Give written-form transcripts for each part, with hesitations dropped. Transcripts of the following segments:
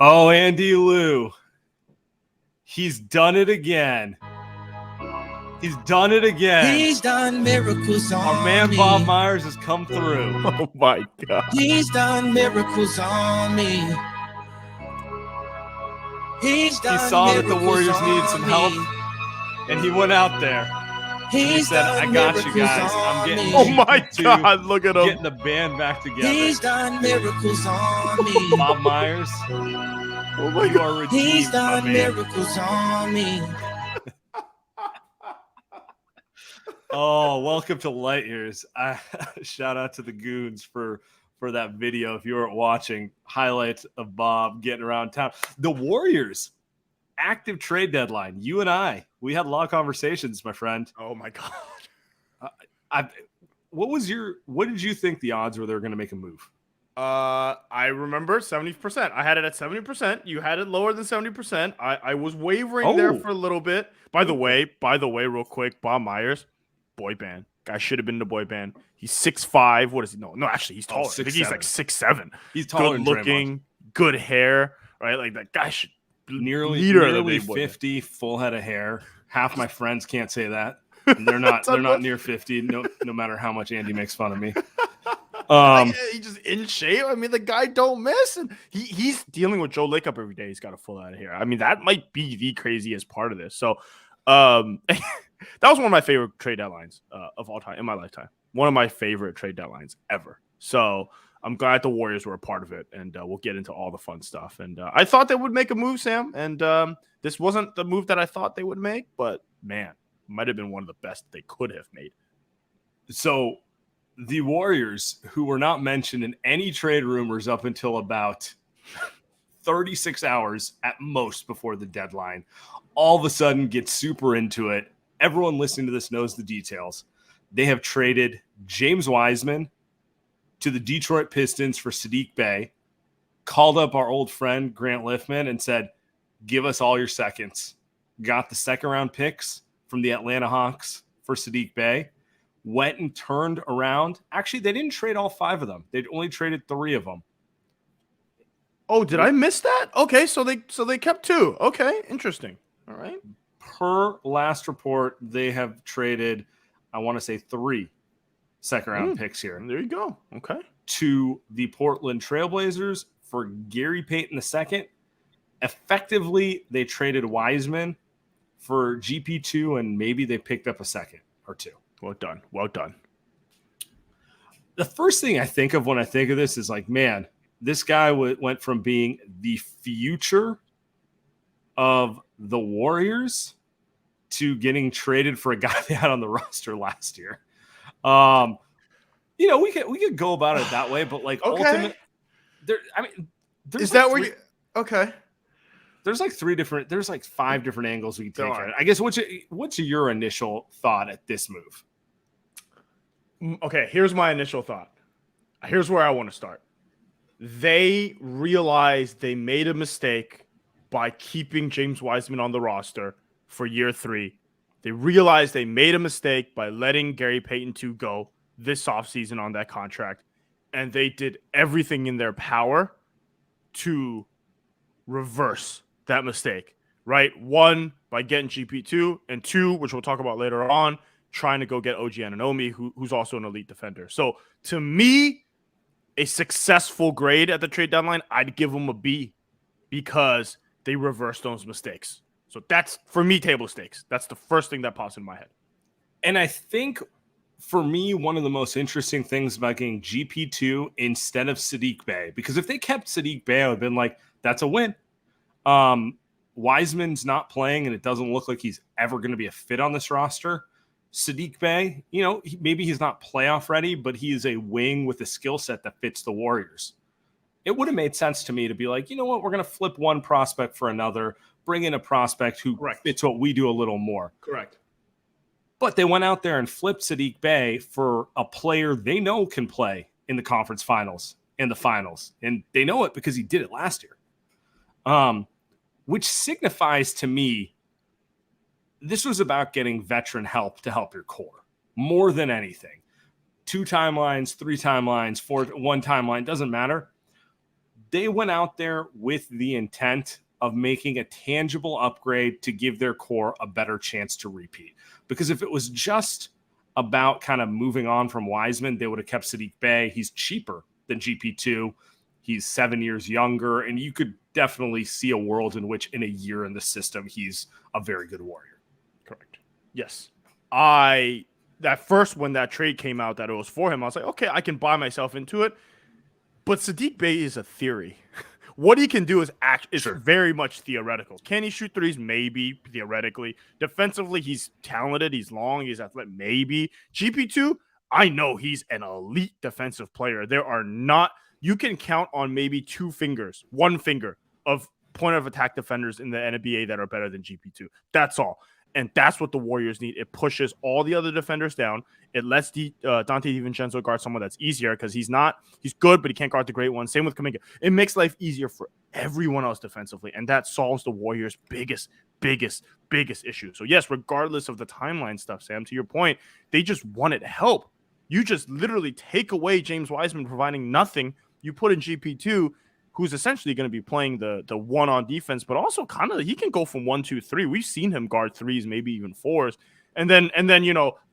Oh, Andy Liu. He's done it again. He's done it again. He's done miracles on Our man me. Bob Myers has come through. Oh my God. He's done miracles on me. He saw that the Warriors needed some help, and he went out there. He said, I got you guys. I'm getting Oh my God, look at him. Getting the band back together. He's done miracles on me. Bob Myers, Oh my you God. are redeemed, He's done my man. miracles on me. Oh, welcome to Light Years. Shout out to the Goons for that video. If you weren't watching, highlights of Bob getting around town. The Warriors, active trade deadline. You and we had a lot of conversations, my friend. Oh my God. What did you think the odds were they were going to make a move? I remember 70%. I had it at 70%. You had it lower than 70%. I was wavering there for a little bit. By the way, real quick, Bob Myers, boy band. Guy should have been in the boy band. He's 6'5". What is he? No, actually, he's taller. I think he's like 6'7". He's taller. Good looking, good hair, right? Like that guy should nearly 50, full head of hair. Half my friends can't say that. And they're not near 50. No matter how much Andy makes fun of me. He's just in shape. I mean, the guy don't miss, and he's dealing with Joe Lacob every day. He's got a full head of hair. I mean, that might be the craziest part of this. So, that was one of my favorite trade deadlines of all time in my lifetime. One of my favorite trade deadlines ever. So I'm glad the Warriors were a part of it, and we'll get into all the fun stuff. And I thought they would make a move, Sam, and this wasn't the move that I thought they would make, but man, might have been one of the best they could have made. So the Warriors, who were not mentioned in any trade rumors up until about 36 hours at most before the deadline, all of a sudden get super into it. Everyone listening to this knows the details. They have traded James Wiseman to the Detroit Pistons for Saddiq Bey, called up our old friend Grant Liffman and said, give us all your seconds. Got the second round picks from the Atlanta Hawks for Saddiq Bey. Went and turned around. Actually, they didn't trade all 5 of them. They'd only traded 3 of them. Oh, did I miss that? Okay, so they kept 2. Okay, interesting. All right. Per last report, they have traded, I want to say 3 second-round picks here. There you go. Okay. To the Portland Trailblazers for Gary Payton II. Effectively, they traded Wiseman for GP2, and maybe they picked up a second or 2. Well done. Well done. The first thing I think of when I think of this is like, man, this guy went from being the future of the Warriors to getting traded for a guy they had on the roster last year. We could go about it that way, but like ultimately, is that where you? Okay. There's like 5 different angles we can take at it. I guess what's your initial thought at this move? Okay, here's my initial thought. Here's where I want to start. They realized they made a mistake by keeping James Wiseman on the roster for year 3. They realized they made a mistake by letting Gary Payton II go this offseason on that contract, and they did everything in their power to reverse that mistake, right? 1, by getting GP2, and 2, which we'll talk about later on, trying to go get OG Anunoby, who's also an elite defender. So to me, a successful grade at the trade deadline, I'd give them a B because they reversed those mistakes. So that's, for me, table stakes. That's the first thing that pops in my head. And I think, for me, one of the most interesting things about getting GP2 instead of Saddiq Bey, because if they kept Saddiq Bey, I would have been like, that's a win. Wiseman's not playing, and it doesn't look like he's ever going to be a fit on this roster. Saddiq Bey, maybe he's not playoff ready, but he is a wing with a skill set that fits the Warriors. It would have made sense to me to be like, you know what, we're going to flip one prospect for another, bring in a prospect who fits what we do a little more. Correct. But they went out there and flipped Saddiq Bey for a player they know can play in the conference finals and the finals. And they know it because he did it last year. Which signifies to me, this was about getting veteran help to help your core more than anything. 2 timelines, 3 timelines, 1 timeline, doesn't matter. they went out there with the intent of making a tangible upgrade to give their core a better chance to repeat. Because if it was just about kind of moving on from Wiseman, they would have kept Saddiq Bey. He's cheaper than GP2. He's 7 years younger, and you could definitely see a world in which in a year in the system, he's a very good Warrior. Correct. Yes. When that trade came out that it was for him, I was like, okay, I can buy myself into it. But Saddiq Bey is a theory. What he can do is very much theoretical. Can he shoot threes? Maybe, theoretically. Defensively, he's talented. He's long. He's athletic. Maybe. GP2, I know he's an elite defensive player. You can count on maybe one finger of point of attack defenders in the NBA that are better than GP2. That's all. And that's what the Warriors need. It pushes all the other defenders down. It lets Dante DiVincenzo guard someone that's easier because he's good, but he can't guard the great one. Same with Kuminga. It makes life easier for everyone else defensively, and that solves the Warriors' biggest issue. So yes, regardless of the timeline stuff, Sam, to your point, they just wanted help. You just literally take away James Wiseman providing nothing. You put in GP2, who's essentially going to be playing the one on defense, but also kind of he can go from 1, 2, 3. We've seen him guard threes, maybe even fours. And then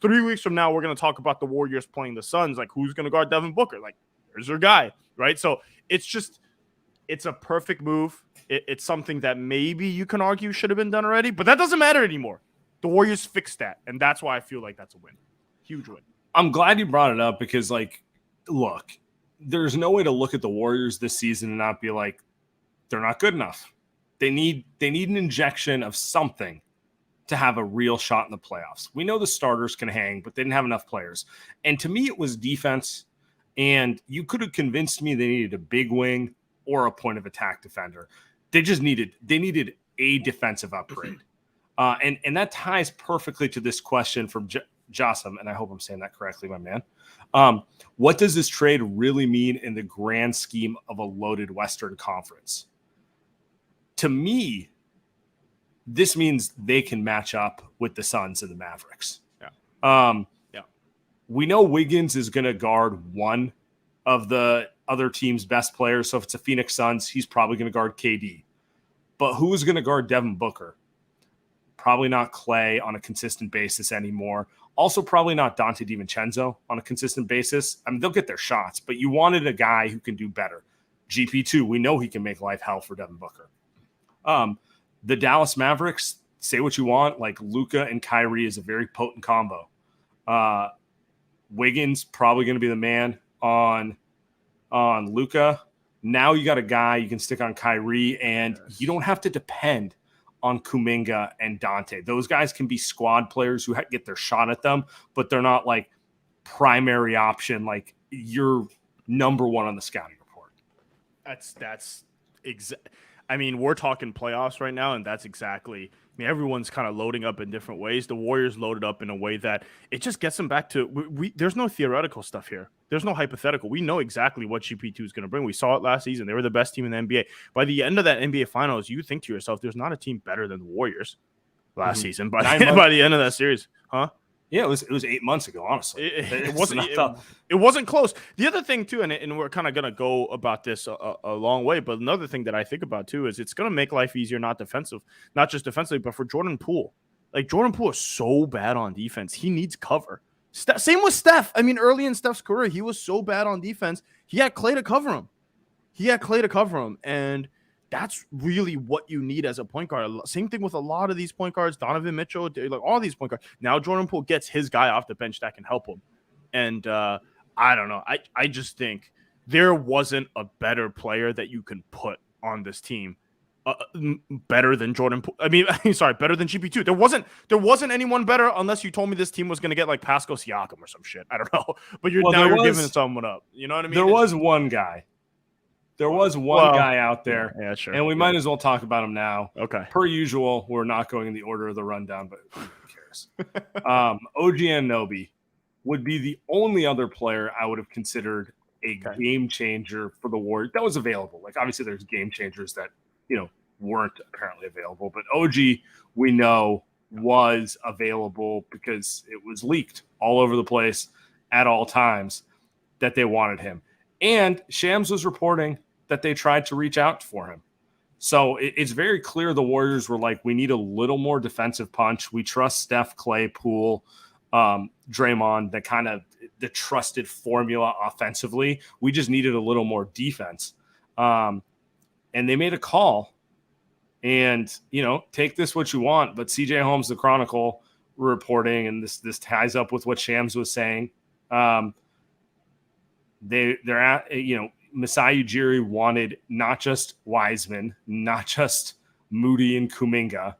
3 weeks from now, we're going to talk about the Warriors playing the Suns. Like, who's going to guard Devin Booker? Like, there's their guy, right? So it's a perfect move. It's something that maybe you can argue should have been done already, but that doesn't matter anymore. The Warriors fixed that, and that's why I feel like that's a win. Huge win. I'm glad you brought it up because, look, there's no way to look at the Warriors this season and not be like, they're not good enough. They need an injection of something to have a real shot in the playoffs. We know the starters can hang, but they didn't have enough players. And to me, it was defense. And you could have convinced me they needed a big wing or a point of attack defender. They needed a defensive upgrade. And that ties perfectly to this question from Jossam, and I hope I'm saying that correctly, my man. What does this trade really mean in the grand scheme of a loaded Western Conference? To me, this means they can match up with the Suns and the Mavericks. Yeah. We know Wiggins is going to guard one of the other team's best players. So if it's a Phoenix Suns, he's probably going to guard KD. But who is going to guard Devin Booker? Probably not Clay on a consistent basis anymore. Also, probably not Dante DiVincenzo on a consistent basis. I mean, they'll get their shots, but you wanted a guy who can do better. GP2, we know he can make life hell for Devin Booker. The Dallas Mavericks, say what you want, like Luka and Kyrie is a very potent combo. Wiggins probably going to be the man on Luka. Now you got a guy you can stick on Kyrie, and you don't have to depend on Kuminga and Dante. Those guys can be squad players who get their shot at them, but they're not like primary option. Like you're number one on the scouting report. That's exactly. I mean, we're talking playoffs right now, and that's exactly. I mean, everyone's kind of loading up in different ways. The Warriors loaded up in a way that it just gets them back to. There's no theoretical stuff here. There's no hypothetical. We know exactly what GP2 is going to bring. We saw it last season. They were the best team in the NBA. By the end of that NBA Finals, you think to yourself, "There's not a team better than the Warriors." Last season, by the end of that series, huh? Yeah, it was 8 months ago, honestly. It wasn't close. The other thing, too, and we're kind of going to go about this a long way, but another thing that I think about, too, is it's going to make life easier, not just defensively, but for Jordan Poole. Like, Jordan Poole is so bad on defense. He needs cover. Same with Steph. I mean, early in Steph's career, he was so bad on defense. He had Clay to cover him. And that's really what you need as a point guard. Same thing with a lot of these point guards, Donovan Mitchell, like all these point guards. Now Jordan Poole gets his guy off the bench that can help him. And I don't know. I just think there wasn't a better player that you can put on this team better than Jordan Poole. I mean, sorry, better than GP2. There wasn't anyone better unless you told me this team was going to get like Pascal Siakam or some shit. I don't know. But you're giving someone up. You know what I mean? There was one guy. There was one guy out there, yeah, sure, and we might as well talk about him now. Okay. Per usual, we're not going in the order of the rundown, but who cares? OG Anunoby would be the only other player I would have considered a game changer for the Warriors that was available. Like, obviously, there's game changers that, weren't apparently available, but OG, we know, was available because it was leaked all over the place at all times that they wanted him. And Shams was reporting that they tried to reach out for him. So it's very clear the Warriors were like, we need a little more defensive punch. We trust Steph, Clay, Poole, Draymond, that kind of the trusted formula offensively. We just needed a little more defense. And they made a call. And, take this what you want. But CJ Holmes, the Chronicle, reporting, and this ties up with what Shams was saying. They're at, Masai Ujiri wanted not just Wiseman, not just Moody and Kuminga,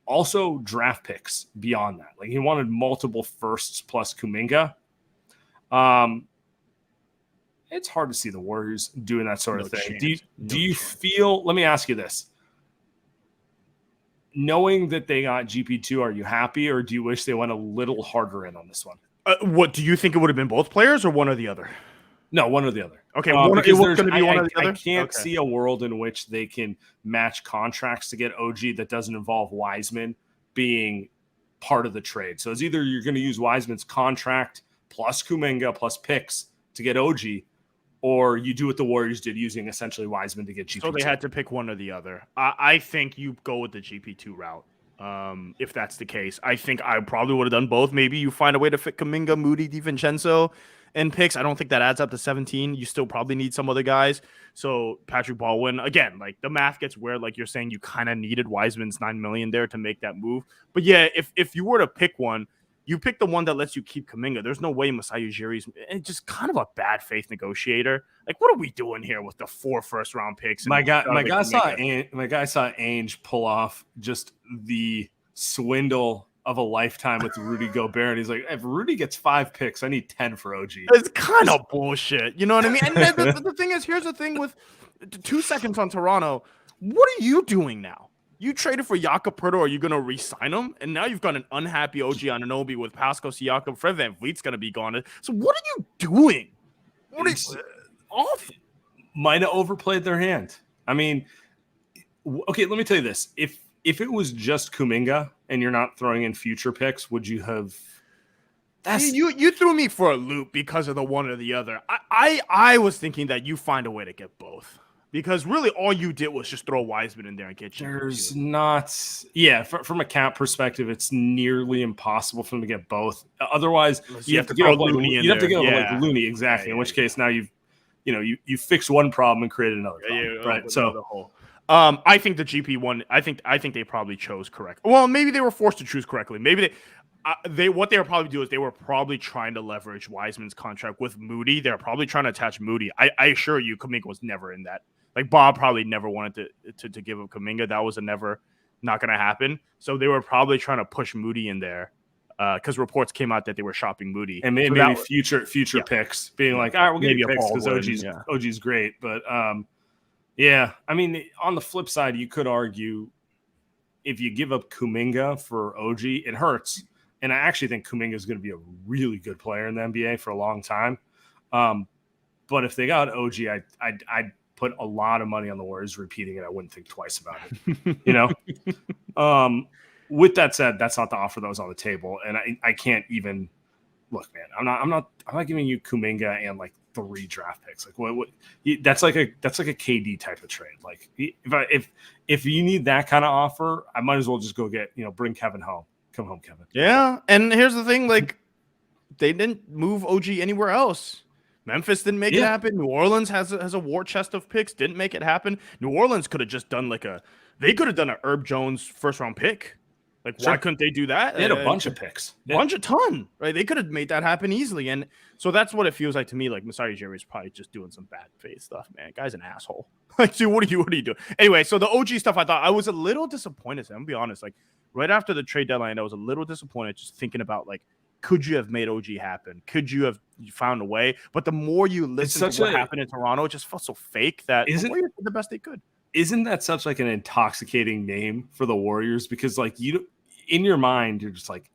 also draft picks beyond that. Like, he wanted multiple firsts plus Kuminga. It's hard to see the Warriors doing that sort of thing. Do you feel, let me ask you this. Knowing that they got GP2, are you happy, or do you wish they went a little harder in on this one? What do you think it would have been, both players or one or the other? No, one or the other. Okay, it was going to be one or the other? I can't see a world in which they can match contracts to get OG that doesn't involve Wiseman being part of the trade. So it's either you're going to use Wiseman's contract plus Kuminga plus picks to get OG, or you do what the Warriors did, using essentially Wiseman to get GP2. So they had to pick one or the other. I think you go with the GP2 route. If that's the case, I think I probably would have done both. Maybe you find a way to fit Kuminga, Moody, DiVincenzo, and picks. I don't think that adds up to 17. You still probably need some other guys. So Patrick Baldwin, again, like, the math gets weird. Like you're saying, you kind of needed Wiseman's $9 million there to make that move. But yeah, if you were to pick one, you pick the one that lets you keep Kuminga. There's no way Masai Ujiri's just kind of a bad faith negotiator. Like, what are we doing here with the 4 first-round picks? My guy saw Ainge pull off just the swindle of a lifetime with Rudy Gobert, and he's like, if Rudy gets 5 picks, I need 10 for OG. It's kind of bullshit. You know what I mean? And the thing is, here's the thing with 2 seconds on Toronto. What are you doing now? You traded for Jakob Poeltl. Are you going to re-sign him? And now you've got an unhappy OG Anunoby with Pascal Siakam. Fred VanVleet's going to be gone. So what are you doing? What is off? Might have overplayed their hand. I mean, okay, let me tell you this. If it was just Kuminga and you're not throwing in future picks, would you have? You threw me for a loop because of the one or the other. I was thinking that you find a way to get both. Because really all you did was just throw Wiseman in there and get you. There's not – yeah, from a cap perspective, it's nearly impossible for them to get both. Otherwise, you have to give up Looney in there. You have to give up like Looney, exactly, in which case now you fix one problem and created another problem, right? So I think the GP one, I think they probably chose correct. Well, maybe they were forced to choose correctly. Maybe what they were probably doing is they were probably trying to leverage Wiseman's contract with Moody. They're probably trying to attach Moody. I assure you, Kuminga was never in that. Like, Bob probably never wanted to give up Kuminga. That was not going to happen. So they were probably trying to push Moody in there because reports came out that they were shopping Moody. And maybe future picks, being like, all right, we'll give you picks because OG's great. But, yeah, I mean, on the flip side, you could argue if you give up Kuminga for OG, it hurts. And I actually think Kuminga is going to be a really good player in the NBA for a long time. But if they got OG, I'd put a lot of money on the Warriors repeating it. I wouldn't think twice about it. With that said, that's not the offer that was on the table, and I can't even look, man. I'm not giving you Kuminga and like 3 draft picks. Like what that's like a KD type of trade. Like if you need that kind of offer, I might as well just go get bring Kevin home. Come home, Kevin. Yeah, and here's the thing: like, they didn't move OG anywhere else. Memphis didn't make it happen. New Orleans has a war chest of picks. Didn't make it happen. New Orleans could have just done they could have done a Herb Jones first-round pick. Like, why couldn't they do that? They had a bunch of picks. A ton, right? They could have made that happen easily. And so that's what it feels like to me. Like, Masai Ujiri is probably just doing some bad faith stuff, man. Guy's an asshole. Like, dude, what are you doing? Anyway, so the OG stuff, I was a little disappointed. I'm going to be honest. Like, right after the trade deadline, I was a little disappointed just thinking about, like, could you have made OG happen? Could you have found a way? But the more you listen to what happened in Toronto, it just felt so fake that the Warriors did the best they could. Isn't that such like an intoxicating name for the Warriors? Because like in your mind, you're just like,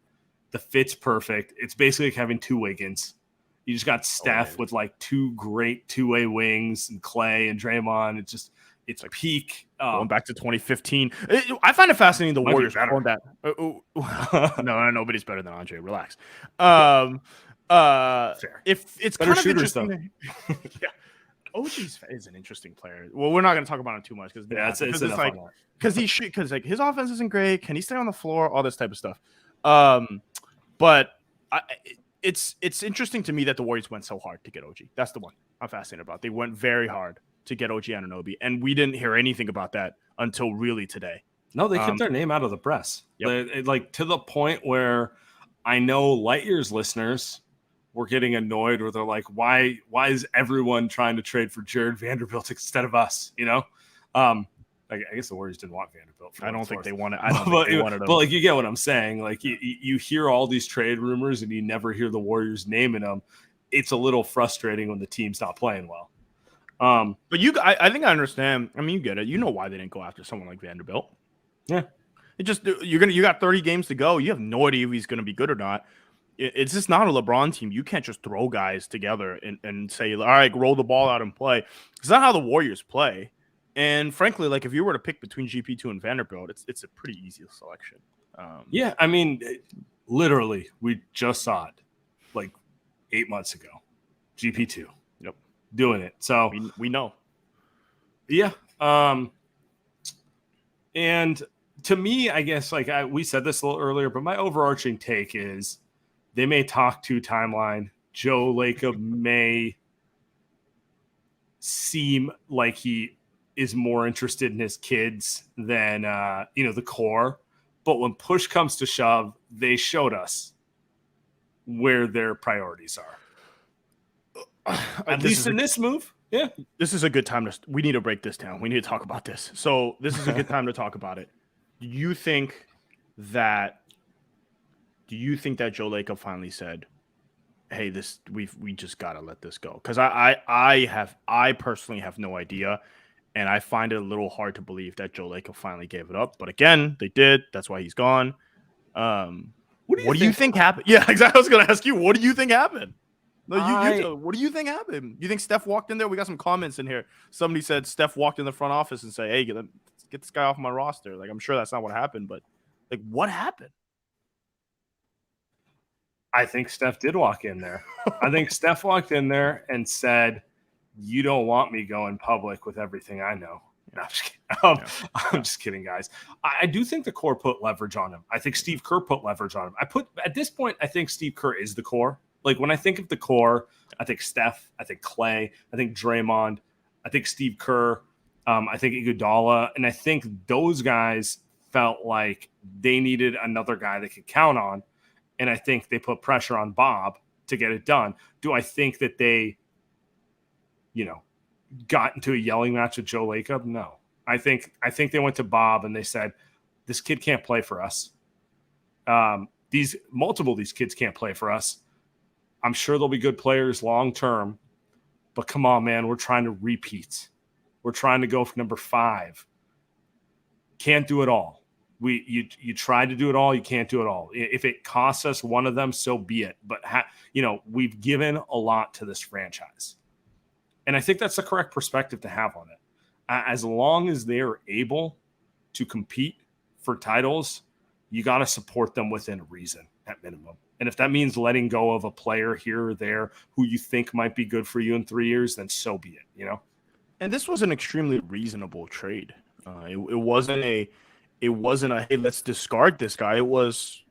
the fit's perfect. It's basically like having 2 Wiggins. You just got Steph with like 2 great 2-way wings and Clay and Draymond. It's like peak. Going back to 2015. I find it fascinating the Warriors on that. No, nobody's better than Andre. Relax. Fair. If it's better kind of shooters, interesting. Yeah. OG is an interesting player. Well, we're not going to talk about him too much because it's like because like his offense isn't great. Can he stay on the floor? All this type of stuff. But it's interesting to me that the Warriors went so hard to get OG. That's the one I'm fascinated about. They went very hard to get OG Anunoby, and we didn't hear anything about that until really today. No, they kept their name out of the press. Yep. Like to the point where I know Light Years listeners were getting annoyed where they're like, why is everyone trying to trade for Jared Vanderbilt instead of us? You know? I guess the Warriors didn't want Vanderbilt. I don't think they wanted. But like, you get what I'm saying. Like, you hear all these trade rumors and you never hear the Warriors naming them. It's a little frustrating when the team's not playing well. But I think I understand. I mean, you get it. You know why they didn't go after someone like Vanderbilt. Yeah, it just you got 30 games to go. You have no idea if he's going to be good or not. It's just not a LeBron team. You can't just throw guys together and say, all right, roll the ball out and play. It's not how the Warriors play. And frankly, like if you were to pick between GP2 and Vanderbilt, it's a pretty easy selection. Yeah, I mean, literally, we just saw it like 8 months ago. GP2, yep, doing it. So we know. Yeah, and to me, I guess like we said this a little earlier, but my overarching take is they may talk to timeline. Joe Lacob may seem like he is more interested in his kids than the core. But when push comes to shove, they showed us where their priorities are. At least in this move. Yeah. This is a good time we need to break this down. We need to talk about this. So this is a good time to talk about it. Do you think that Joe Lacob finally said, hey, we just gotta let this go? Because I personally have no idea. And I find it a little hard to believe that Joe Lacob finally gave it up. But again, they did. That's why he's gone. What do you think happened? Yeah, exactly. I was going to ask you, what do you think happened? No, what do you think happened? You think Steph walked in there? We got some comments in here. Somebody said Steph walked in the front office and say, hey, get this guy off my roster. Like, I'm sure that's not what happened. But, like, what happened? I think Steph did walk in there. I think Steph walked in there and said, you don't want me going public with everything I know. No, I'm just kidding. I'm just kidding, guys. I do think the core put leverage on him. I think Steve Kerr put leverage on him. At this point, I think Steve Kerr is the core. Like when I think of the core, I think Steph, I think Clay, I think Draymond, I think Steve Kerr, I think Iguodala, and I think those guys felt like they needed another guy they could count on, and I think they put pressure on Bob to get it done. Do I think that they got into a yelling match with Joe Lacob? No. I think they went to Bob and they said, this kid can't play for us. Multiple of these kids can't play for us. I'm sure they'll be good players long term, but come on, man, we're trying to repeat. We're trying to go for number 5. Can't do it all. You try to do it all, you can't do it all. If it costs us one of them, so be it. But we've given a lot to this franchise. And I think that's the correct perspective to have on it. As long as they are able to compete for titles, you got to support them within reason at minimum. And if that means letting go of a player here or there who you think might be good for you in 3 years, then so be it, And this was an extremely reasonable trade. It wasn't a hey, let's discard this guy. It was,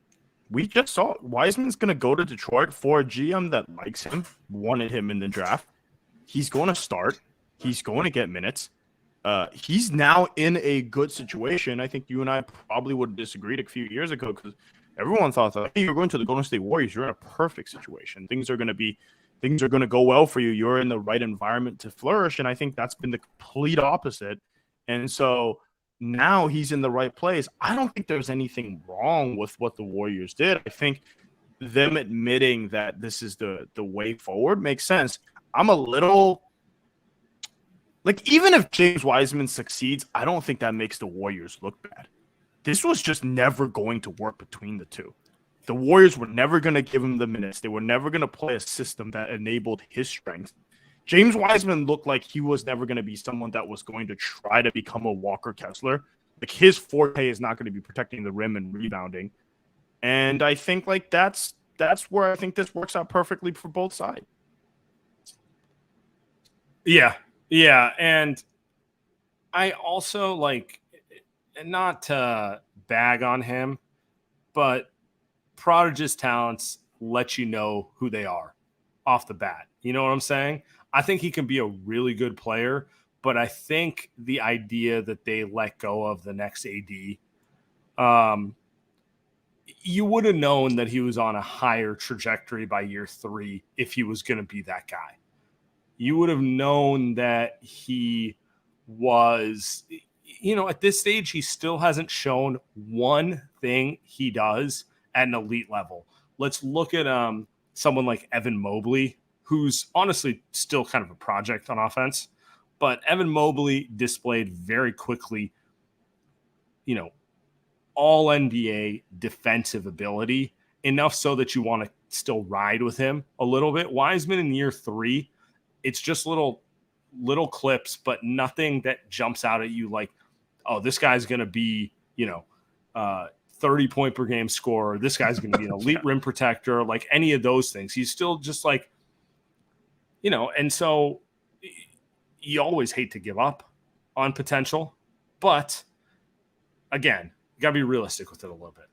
we just saw Wiseman's going to go to Detroit for a GM that likes him, wanted him in the draft. He's going to start. He's going to get minutes. He's now in a good situation. I think you and I probably would have disagreed a few years ago because everyone thought that, hey, you're going to the Golden State Warriors. You're in a perfect situation. Things are going to go well for you. You're in the right environment to flourish. And I think that's been the complete opposite. And so now he's in the right place. I don't think there's anything wrong with what the Warriors did. I think them admitting that this is the way forward makes sense. I'm a little like, even if James Wiseman succeeds, I don't think that makes the Warriors look bad. This was just never going to work between the two. The Warriors were never going to give him the minutes. They were never going to play a system that enabled his strengths. James Wiseman looked like he was never going to be someone that was going to try to become a Walker Kessler. Like, his forte is not going to be protecting the rim and rebounding. And I think like that's where I think this works out perfectly for both sides. Yeah, Yeah, and I also like, not to bag on him, but Prodigy's talents let you know who they are off the bat. You know what I'm saying? I think he can be a really good player, but I think the idea that they let go of the next AD, um, you would have known that he was on a higher trajectory by year 3 if he was going to be that guy. You would have known that he was, at this stage, he still hasn't shown one thing he does at an elite level. Let's look at someone like Evan Mobley, who's honestly still kind of a project on offense. But Evan Mobley displayed very quickly, all NBA defensive ability, enough so that you want to still ride with him a little bit. Wiseman in year 3, it's just little clips, but nothing that jumps out at you like, oh, this guy's going to be, 30 point per game scorer. This guy's going to be an elite rim protector, like any of those things. He's still just like, and so you always hate to give up on potential, but again, you got to be realistic with it a little bit.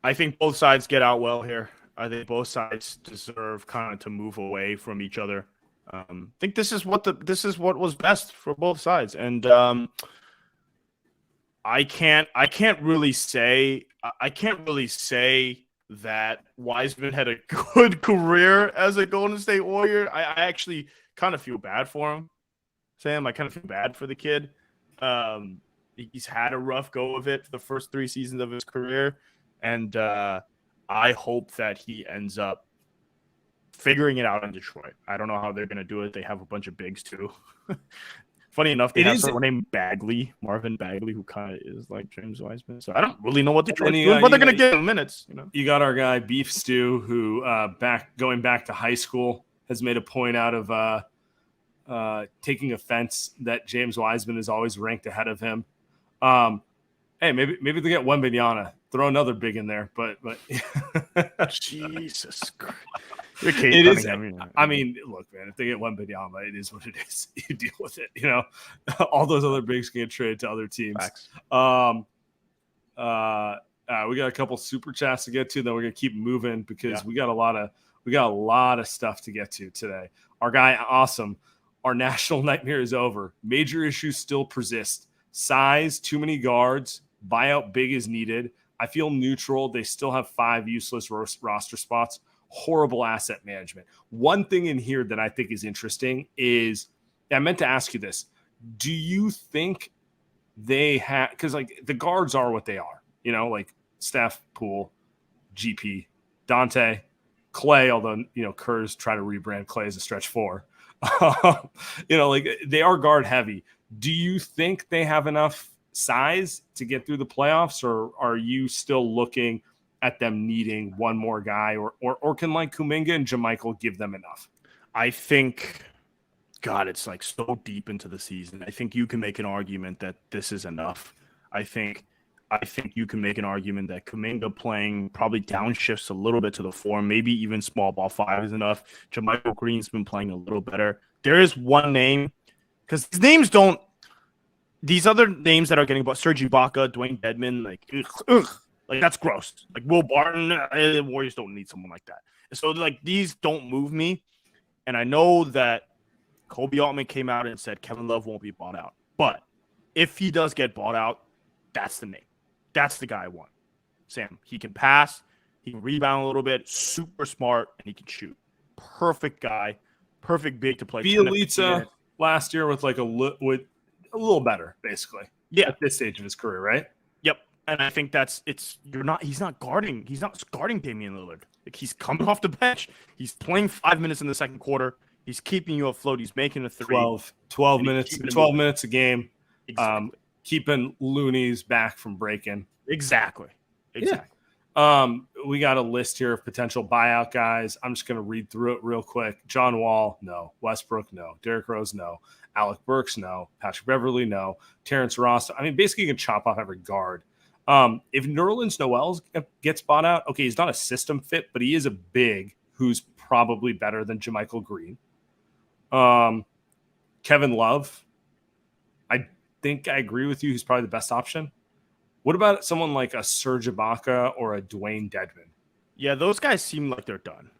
I think both sides get out well here. I think both sides deserve kind of to move away from each other. I think this is what was best for both sides, and I can't really say that Wiseman had a good career as a Golden State Warrior. I actually kind of feel bad for him, Sam. I kind of feel bad for the kid. He's had a rough go of it for the first 3 seasons of his career, and I hope that he ends up figuring it out in Detroit. I don't know how they're going to do it. They have a bunch of bigs too. Funny enough, they have someone named Marvin Bagley, who kind of is like James Wiseman. So I don't really know what Detroit's doing, but they're going to give him minutes. You got our guy Beef Stew, who going back to high school has made a point out of taking offense that James Wiseman is always ranked ahead of him. Hey, maybe they get Wembanyama. Throw another big in there, but Jesus Christ. It is. I mean, look, man. If they get Wembanyama, it is what it is. You deal with it. All those other bigs can get traded to other teams. We got a couple super chats to get to. Then we're gonna keep moving because we got a lot of stuff to get to today. Our guy, awesome. Our national nightmare is over. Major issues still persist. Size, too many guards. Buyout big is needed. I feel neutral. They still have 5 useless roster spots. Horrible asset management. One thing in here that I think is interesting is, I meant to ask you this. Do you think they have, because like the guards are what they are, like Steph, Poole, GP, Dante, Clay, although, Kerr's trying to rebrand Clay as a stretch 4. Like they are guard heavy. Do you think they have enough size to get through the playoffs, or are you still looking at them needing one more guy, or can like Kuminga and JaMychal give them enough? I think, God, it's like so deep into the season. I think you can make an argument that this is enough. I think you can make an argument that Kuminga playing probably downshifts a little bit to the 4, maybe even small ball 5 is enough. JaMychal Green's been playing a little better. There is one name, because these other names that are getting bought, Serge Ibaka, Dwayne Dedmon, like that's gross. Like Will Barton, the Warriors don't need someone like that. So like these don't move me. And I know that Kobe Altman came out and said Kevin Love won't be bought out. But if he does get bought out, that's the name. That's the guy I want. Sam, he can pass, he can rebound a little bit, super smart, and he can shoot. Perfect guy, perfect big to play. Bielitsa last year with with a little better, basically. Yeah, at this stage of his career, right? Yep. And I think he's not guarding Damian Lillard. Like he's coming off the bench. He's playing 5 minutes in the second quarter. He's keeping you afloat. He's making a 3. 12 minutes a game. Exactly. Keeping loonies back from breaking. Exactly. Yeah. We got a list here of potential buyout guys. I'm just going to read through it real quick. John Wall, no. Westbrook, no. Derrick Rose, no. Alec Burks, no. Patrick Beverly, no. Terrence Ross. I mean, basically you can chop off every guard. If Nerlens Noel gets bought out, okay, he's not a system fit, but he is a big who's probably better than JaMychal Green. Kevin Love, I think I agree with you. He's probably the best option. What about someone like a Serge Ibaka or a Dwayne Dedmon? Yeah, those guys seem like they're done.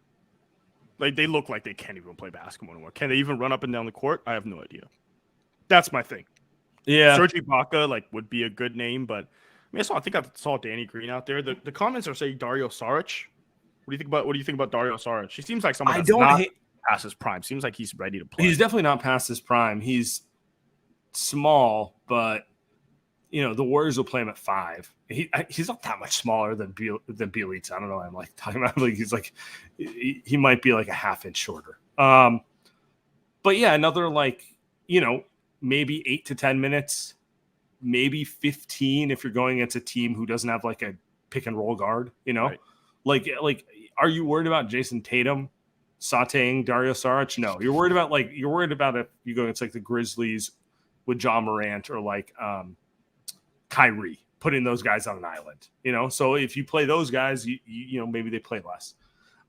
Like, they look like they can't even play basketball anymore. Can they even run up and down the court? I have no idea. That's my thing. Yeah. Serge Ibaka, would be a good name, but I think I saw Danny Green out there. The comments are saying Dario Saric. What do you think about Dario Saric? He seems like someone that's not past his prime. Seems like he's ready to play. He's definitely not past his prime. He's small, but the Warriors will play him at 5. He's not that much smaller than Bielitsa. I don't know why I'm talking about him. He's he might be a half inch shorter. But yeah, another maybe 8 to 10 minutes, maybe 15 if you're going against a team who doesn't have a pick and roll guard. Right. Are you worried about Jason Tatum sauteing Dario Saric? No, you're worried about if you go against the Grizzlies with Ja Morant or Kyrie, putting those guys on an island. So if you play those guys, you maybe they play less.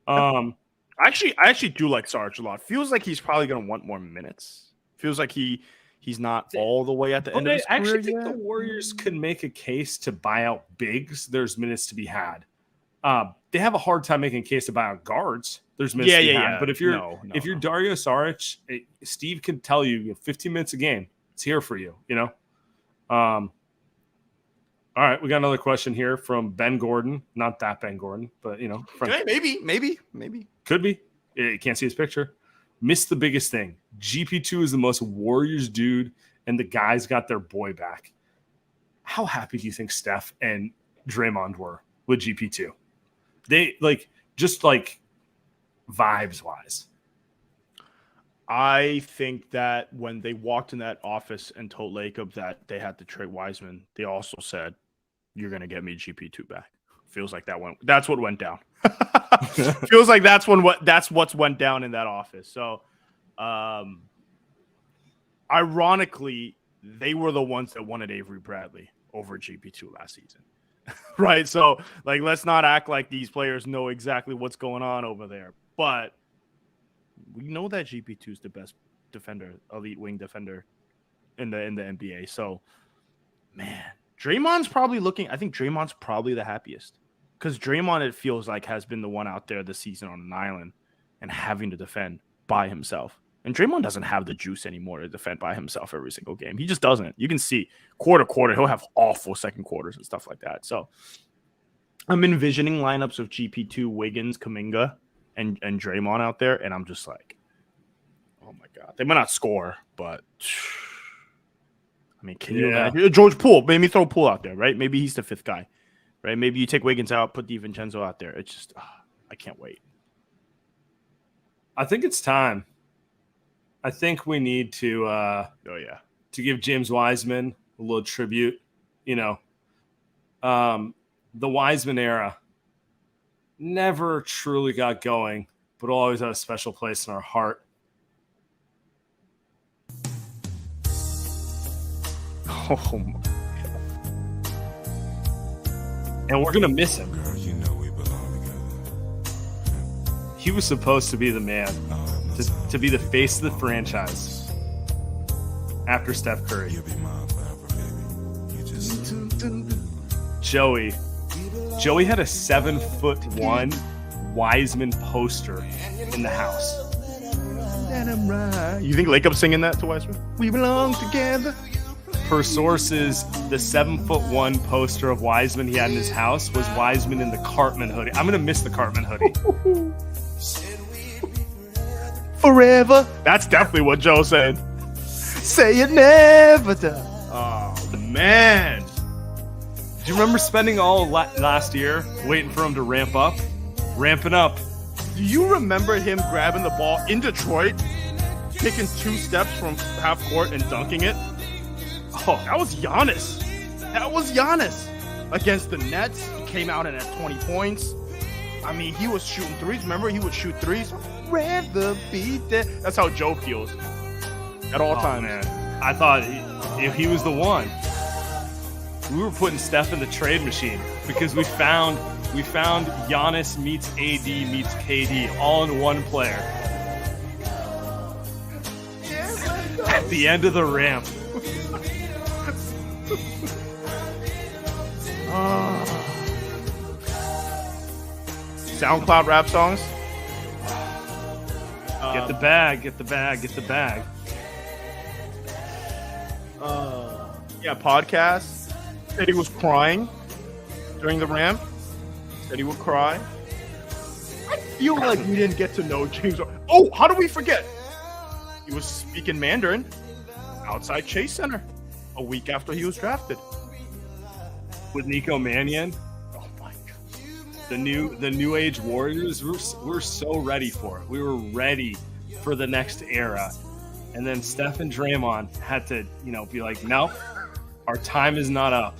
I actually do like Saric a lot. Feels like he's probably going to want more minutes. Feels like he's not all the way at the end of his career. I actually think the Warriors could make a case to buy out bigs. There's minutes to be had. They have a hard time making a case to buy out guards. There's minutes to be had. But if you're Dario Saric, Steve can tell you 15 minutes a game. It's here for you. All right, we got another question here from Ben Gordon. Not that Ben Gordon, but maybe could be. You can't see his picture. Missed the biggest thing. GP2 is the most Warriors dude, and the guys got their boy back. How happy do you think Steph and Draymond were with GP2? They just vibes wise. I think that when they walked in that office and told Lacob that they had to trade Wiseman, they also said, "You're going to get me GP2 back." Feels like that's what went down. Feels like that's what's went down in that office. So, ironically, they were the ones that wanted Avery Bradley over GP2 last season. Right? So, let's not act like these players know exactly what's going on over there. But we know that GP2 is the best defender, elite wing defender in the NBA. So, man, Draymond's probably I think Draymond's probably the happiest. Because Draymond, it feels like, has been the one out there this season on an island and having to defend by himself. And Draymond doesn't have the juice anymore to defend by himself every single game. He just doesn't. You can see quarter, he'll have awful second quarters and stuff like that. So I'm envisioning lineups of GP2, Wiggins, Kuminga, and Draymond out there. And I'm just like, oh my God. They might not score, but I mean, can you imagine? George Poole, maybe throw Poole out there, right? Maybe he's the 5th guy. Right, maybe you take Wiggins out, put DiVincenzo out there. It's just, I can't wait. I think it's time. I think we need to to give James Wiseman a little tribute. The Wiseman era never truly got going, but always had a special place in our heart. Oh my. And we're going to miss him. Girl, you know we belong together. He was supposed to be the man, to be the face of the franchise after Steph Curry. You'll be mine forever, baby. You just Joey had a 7'1" Wiseman poster in the house. You think Lacob singing that to Wiseman? We belong together. Per sources, the 7'1" poster of Wiseman he had in his house was Wiseman in the Cartman hoodie. I'm gonna miss the Cartman hoodie. Forever. That's definitely what Joe said. Say it never done. Oh man. Do you remember spending all last year waiting for him to ramping up? Do you remember him grabbing the ball in Detroit, taking 2 steps from half court and dunking it? Oh, that was Giannis. Against the Nets. He came out and had 20 points. I mean, he was shooting threes. Remember, he would shoot threes. Rather be dead. That's how Joe feels at all times. Man, I thought he was the one. We were putting Steph in the trade machine because we found Giannis meets AD meets KD all in one player. the end of the ramp. SoundCloud rap songs. Get the bag, get the bag, get the bag. Yeah, podcast. Said he was crying during the ramp. Said he would cry. I feel like we didn't get to know James. Oh, how do we forget? He was speaking Mandarin outside Chase Center a week after he was drafted. With Nico Mannion, Oh my god! the new age Warriors, we're so ready for it. We were ready for the next era. And then Steph and Draymond had to, be like, no, our time is not up.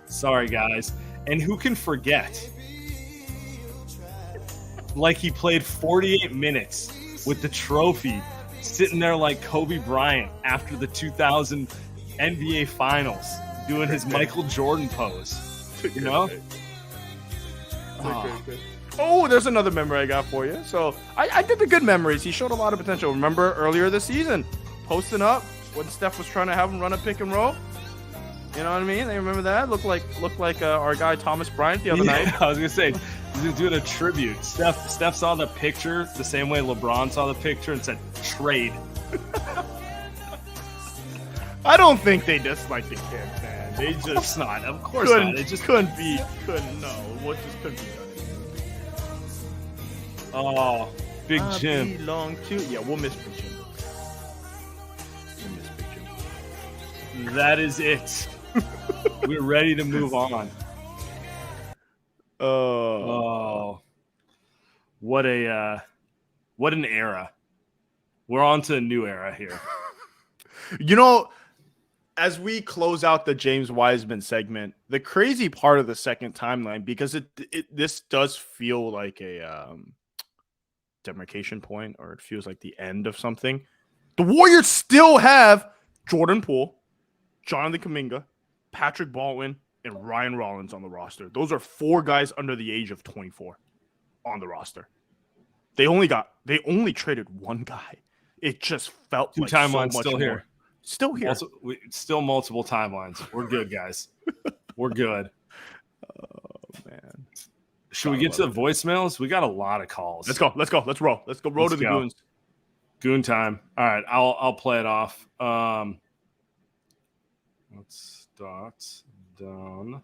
Sorry, guys. And who can forget? Like he played 48 minutes with the trophy, sitting there like Kobe Bryant after the 2000 NBA Finals, doing his Michael Jordan pose. You know? Oh, there's another memory I got for you. So I did the good memories. He showed a lot of potential. Remember earlier this season, posting up when Steph was trying to have him run a pick and roll. You know what I mean? They remember that? Looked like our guy Thomas Bryant the other night. I was gonna say he's doing a tribute. Steph saw the picture the same way LeBron saw the picture and said trade. I don't think they dislike the kid, man. They just not. Of course couldn't, not. It just couldn't no. What just couldn't be done. Oh, Big I Jim. belong to. Yeah, we'll miss Big Jim. That is it. We're ready to move on. Oh, what an era. We're on to a new era here. As we close out the James Wiseman segment, the crazy part of the second timeline, because this does feel like a demarcation point, or it feels like the end of something. The Warriors still have Jordan Poole, Jonathan Kuminga, Patrick Baldwin, and Ryan Rollins on the roster. Those are 4 guys under the age of 24 on the roster. They only traded 1 guy. It just felt 2 like timelines so much still more. here. Still here. Still multiple timelines. We're good, guys. We're good. Oh man. Should we get to the voicemails? We got a lot of calls. Let's go. Let's roll. Let's go roll to the goons. Goon time. All right, I'll play it off. Let's start down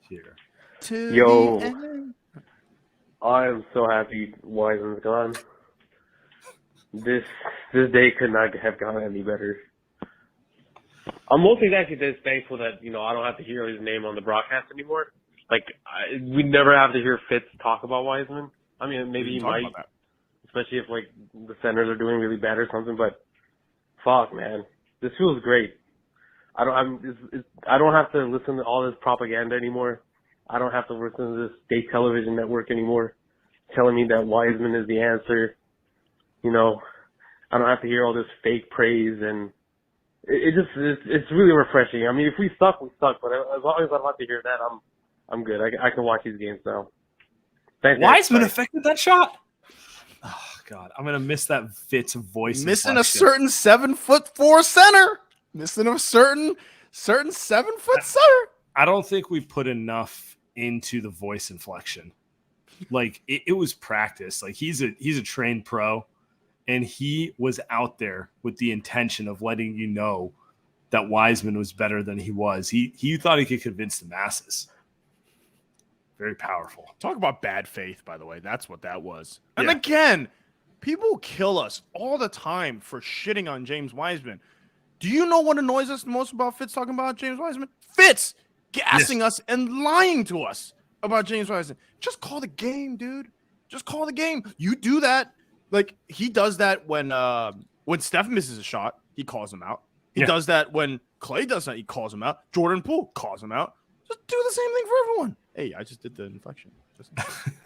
here. Yo, I am so happy Wiseman's gone. This day could not have gone any better. I'm mostly actually just thankful that, I don't have to hear his name on the broadcast anymore. We never have to hear Fitz talk about Wiseman. I mean, maybe he might, especially if, the centers are doing really bad or something, but fuck, man. This feels great. I don't have to listen to all this propaganda anymore. I don't have to listen to this state television network anymore telling me that Wiseman is the answer. I don't have to hear all this fake praise, and it's really refreshing. I mean, if we suck, we suck, but as long as I don't have to hear that, I'm good. I can watch these games now. Thanks, Wiseman affected that shot. Oh God, I'm gonna miss that Fitz voice. Missing a certain 7'4" center. Missing a certain 7 foot center. I don't think we put enough into the voice inflection. It was practice. He's a trained pro, and he was out there with the intention of letting you know that Wiseman was better than he was. He thought he could convince the masses. Very powerful. Talk about bad faith, by the way. That's what that was. And again, people kill us all the time for shitting on James Wiseman. Do you know what annoys us the most about Fitz talking about James Wiseman? Fitz gassing us and lying to us about James Wiseman. Just call the game, dude. Just call the game. You do that. He does that when Steph misses a shot, he calls him out. He does that when Clay does that, he calls him out. Jordan Poole calls him out. Just do the same thing for everyone. Hey, I just did the inflection.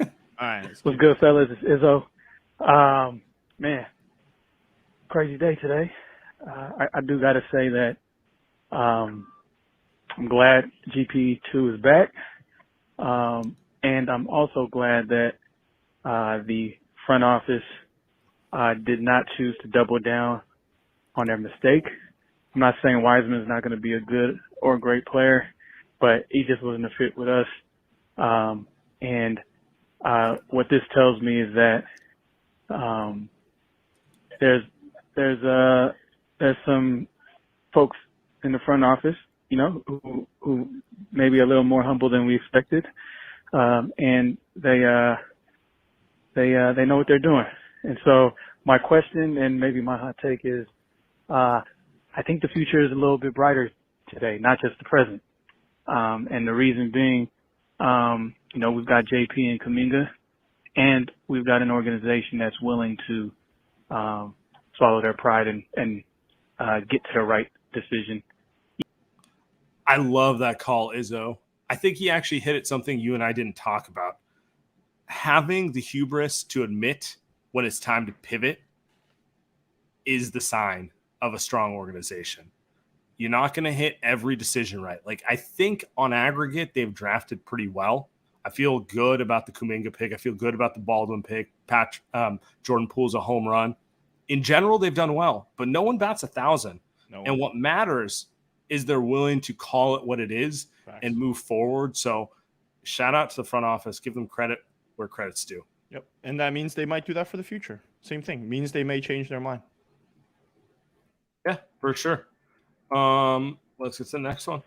All right. What's good, fellas? It's Izzo. Man, crazy day today. I do got to say that I'm glad GP2 is back. And I'm also glad that the front office did not choose to double down on their mistake I'm not saying Wiseman is not going to be a good or great player, but he just wasn't a fit with us. What this tells me is that there's some folks in the front office, who may be a little more humble than we expected, and they know what they're doing. And so my question and maybe my hot take is, I think the future is a little bit brighter today, not just the present. And the reason being, we've got JP and Kuminga, and we've got an organization that's willing to swallow their pride and get to the right decision. I love that call, Izzo. I think he actually hit at something you and I didn't talk about. Having the hubris to admit when it's time to pivot is the sign of a strong organization. You're not going to hit every decision right. Like, I think on aggregate, they've drafted pretty well. I feel good about the Kuminga pick. I feel good about the Baldwin pick. Jordan Poole's a home run. In general, they've done well, but no one bats 1,000. And what matters is they're willing to call it what it is and move forward. So shout out to the front office. Give them credit where credit's due. Yep. And that means they might do that for the future. Same thing. Means they may change their mind. Yeah, for sure. Let's get to the next one.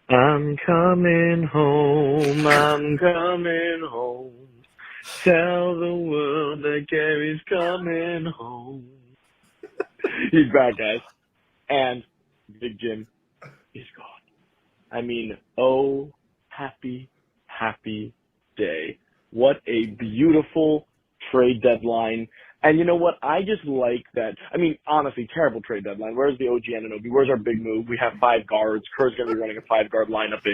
I'm coming home. I'm coming home. Tell the world that Gary's coming home. He's back, guys. And Big Jim is gone. I mean, oh, happy, happy day. What a beautiful trade deadline. And you know what? I just like that. I mean, honestly, terrible trade deadline. Where's the OG Anunoby? Where's our big move? We have 5 guards. Kerr's going to be running a 5-guard lineup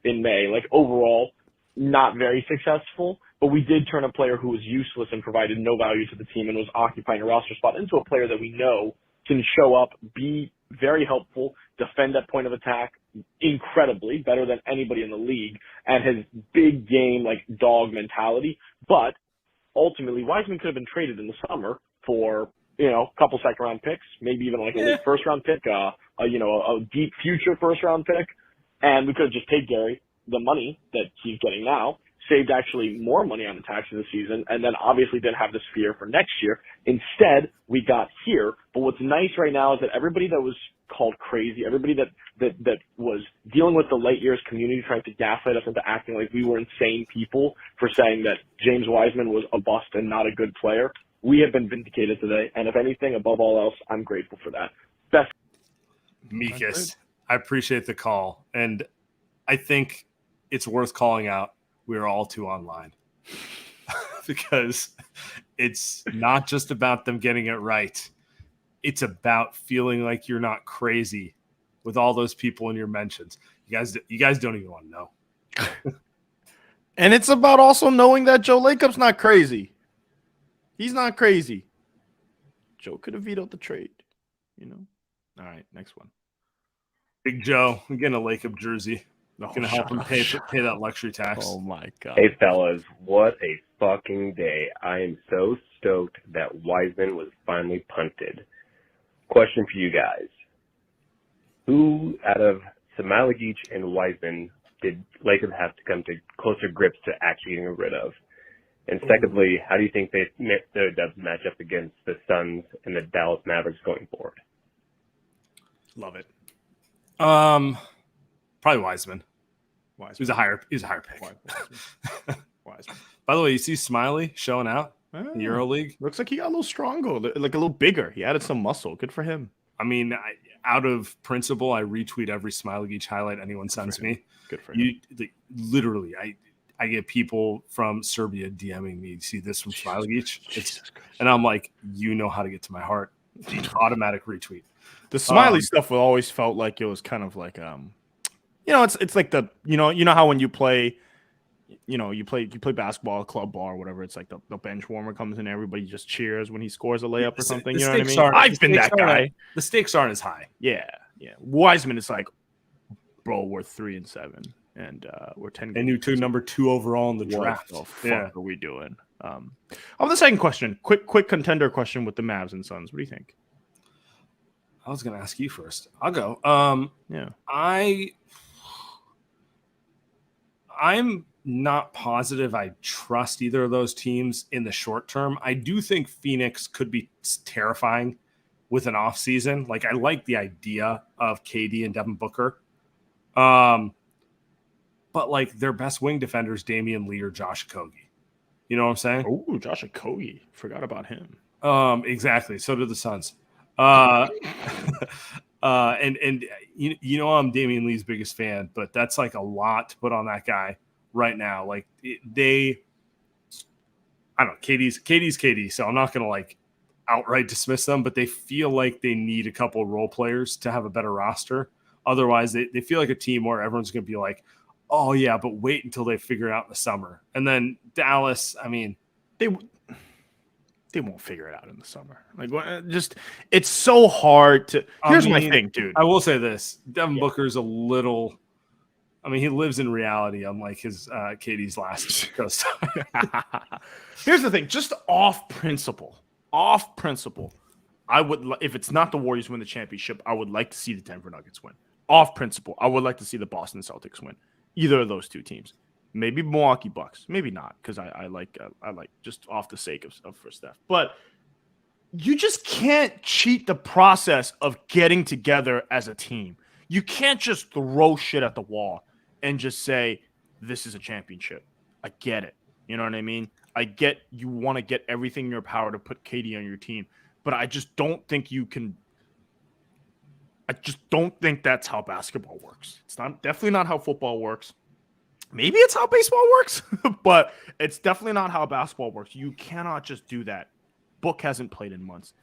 in May. Like, overall, not very successful. But we did turn a player who was useless and provided no value to the team and was occupying a roster spot into a player that we know can show up, be very helpful, defend at point of attack incredibly, better than anybody in the league, and has big game, like, dog mentality. But ultimately, Wiseman could have been traded in the summer for, a couple second-round picks, maybe even like a late first-round pick, a deep future first-round pick, and we could have just paid Gary the money that he's getting now, saved actually more money on the taxes this season, and then obviously didn't have this fear for next year. Instead, we got here. But what's nice right now is that everybody that was called crazy, everybody that was dealing with the late years community trying to gaslight us into acting like we were insane people for saying that James Wiseman was a bust and not a good player, we have been vindicated today. And if anything, above all else, I'm grateful for that. Best. Mikas, I appreciate the call. And I think it's worth calling out. We are all too online because it's not just about them getting it right. It's about feeling like you're not crazy with all those people in your mentions. You guys don't even want to know. And it's about also knowing that Joe Lacob's not crazy. He's not crazy. Joe could have vetoed the trade, All right, next one. Big Joe, I'm getting a Lacob jersey. Going to help him pay that luxury tax. Oh, my God. Hey, fellas, what a fucking day. I am so stoked that Wiseman was finally punted. Question for you guys. Who out of Smailagic and Wiseman did Lakers have to come to closer grips to actually getting rid of? And secondly, how do you think their dubs match up against the Suns and the Dallas Mavericks going forward? Love it. Probably Wiseman. He's a higher pick. Wiseman. By the way, you see Smiley showing out in EuroLeague? Looks like he got a little stronger, like a little bigger. He added some muscle. Good for him. I mean, out of principle, I retweet every Smiley highlight anyone sends me. Good for him. Literally, I get people from Serbia DMing me, see this from Smiley, and I'm like, you know how to get to my heart. Automatic retweet. The Smiley stuff always felt like it was kind of like it's like the how when you play you play basketball, club ball or whatever, it's like the bench warmer comes in, everybody just cheers when he scores a layup or something. You know what I mean? I've been that guy. The stakes aren't as high. Yeah. Wiseman is like, bro, we're 3-7 and we're 10. And you took number 2 overall in the draft. What the fuck are we doing? The second question, quick contender question with the Mavs and Suns. What do you think? I was going to ask you first. I'll go. Yeah. I'm not positive I trust either of those teams in the short term. I do think Phoenix could be terrifying with an off season. Like, I like the idea of KD and Devin Booker. But like, their best wing defenders, Damian Lee or Josh Okogie. You know what I'm saying? Oh, Josh Okogie. Forgot about him. Exactly. So do the Suns. And you know I'm Damian Lee's biggest fan, but that's like a lot to put on that guy right now. Like I don't know, KD's KD, so I'm not gonna like outright dismiss them, but they feel like they need a couple role players to have a better roster. Otherwise, they feel like a team where everyone's gonna be like, oh yeah, but wait until they figure it out in the summer. And then Dallas, I mean, They won't figure it out in the summer. Like, it's so hard to. Here's my thing, dude. I will say this: Devin Booker's a little. I mean, he lives in reality, unlike his KD's last co-star. Here's the thing: just off principle, I would, if it's not the Warriors win the championship, I would like to see the Denver Nuggets win. Off principle, I would like to see the Boston Celtics win. Either of those two teams. Maybe Milwaukee Bucks. Maybe not, because I like just off the sake of for Steph. But you just can't cheat the process of getting together as a team. You can't just throw shit at the wall and just say, this is a championship. I get it. You know what I mean? I get you want to get everything in your power to put KD on your team, but I just don't think you can. I just don't think that's how basketball works. It's definitely not how football works. Maybe it's how baseball works, but it's definitely not how basketball works. You cannot just do that. Book hasn't played in months.